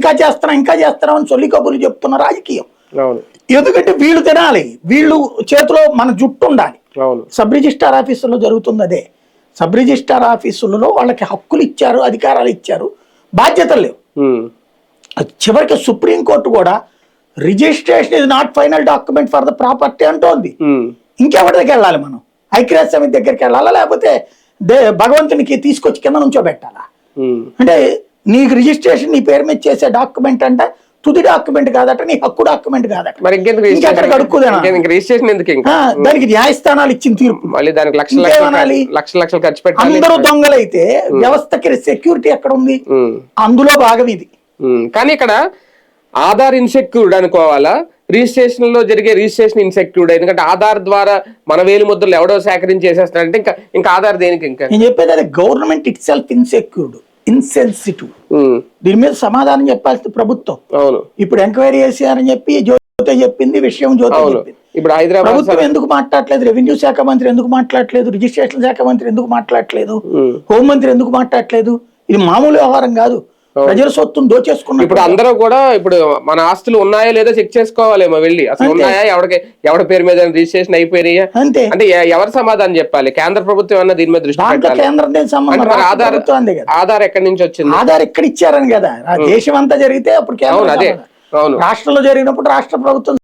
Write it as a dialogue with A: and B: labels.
A: ఇంకా చేస్తున్నాం అని చొల్లి కబుర్లు చెప్తున్న రాజకీయం. ఎందుకంటే వీళ్ళు తినాలి, వీళ్ళు చేతిలో మన జుట్టు ఉండాలి. సబ్ రిజిస్ట్రార్ ఆఫీసుల్లో జరుగుతుంది అదే. సబ్ రిజిస్ట్రార్ ఆఫీసులలో వాళ్ళకి హక్కులు ఇచ్చారు, అధికారాలు ఇచ్చారు, బాధ్యతలు లేవు. చివరికి సుప్రీంకోర్టు కూడా registration is not final document for the property అంటోంది. ఇంకెవరి దగ్గరికి వెళ్ళాలి మనం? ఐక్యరాజ్య సమితి దగ్గరికి వెళ్ళాలా, లేకపోతే భగవంతునికి తీసుకొచ్చి కింద నుంచో పెట్టాలా? అంటే నీకు రిజిస్ట్రేషన్ నీ పేరు మీద చేసే డాక్యుమెంట్ అంటే తుది డాక్యుమెంట్ కాదట, నీ హక్కు డాక్యుమెంట్ కాదట. ఇంకెక్కడ అడుక్కుదా? దానికి న్యాయస్థానాలు ఇచ్చిన తీర్పు. అందరూ దొంగలైతే వ్యవస్థకి సెక్యూరిటీ ఎక్కడ ఉంది? అందులో భాగం ఇది.
B: కానీ ఇక్కడ ఆధార్ ఇన్సెక్యూర్డ్ అనుకోవాలా, రిజిస్ట్రేషన్ లో జరిగే రిజిస్ట్రేషన్ ఇన్సెక్యూర్డ్? ఎందుకంటే ఆధార్ ద్వారా మన వేలు ముద్రలు ఎవడో సేకరించి చేసేస్తాడంటే ఇంకా ఆధార్ దేనికి? ఇంకా
A: నేను చెప్పేది అదే, government it self insecured, insensitive. దీని మీద సమాధానం చెప్పాల్సింది ప్రభుత్వం. ఇప్పుడు ఎంక్వైరీ చేశారని చెప్పి జ్యోతి చెప్పింది, విషయం జ్యోతి చెప్పింది.
B: ఇప్పుడు హైదరాబాద్
A: ప్రభుత్వం ఎందుకు మాట్లాడలేదు? రెవెన్యూ శాఖ మంత్రి ఎందుకు మాట్లాడలేదు? రిజిస్ట్రేషన్ శాఖ మంత్రి ఎందుకు మాట్లాడలేదు? హోంమంత్రి ఎందుకు మాట్లాడలేదు? ఇది మామూలు వ్యవహారం కాదు, ప్రజల సొత్తును దోచేసుకున్నారు.
B: ఇప్పుడు అందరూ కూడా ఇప్పుడు మన ఆస్తులు ఉన్నాయో లేదో చెక్ చేసుకోవాలేమో వెళ్ళి, అసలు ఉన్నాయా, ఎవరి పేరు మీద రిజిస్ట్రేషన్ అయిపోయినాయా అంటే ఎవరు సమాధానం చెప్పాలి? కేంద్ర ప్రభుత్వం ఏమన్నా దీని మీద దృష్టి పెట్టాలి? ఆధార్ ఎక్కడి నుంచి వచ్చింది?
A: ఆధార్ ఎక్కడ ఇచ్చారని కదా, దేశం అంతా జరిగితే అప్పుడు రాష్ట్రంలో జరిగినప్పుడు రాష్ట్ర ప్రభుత్వం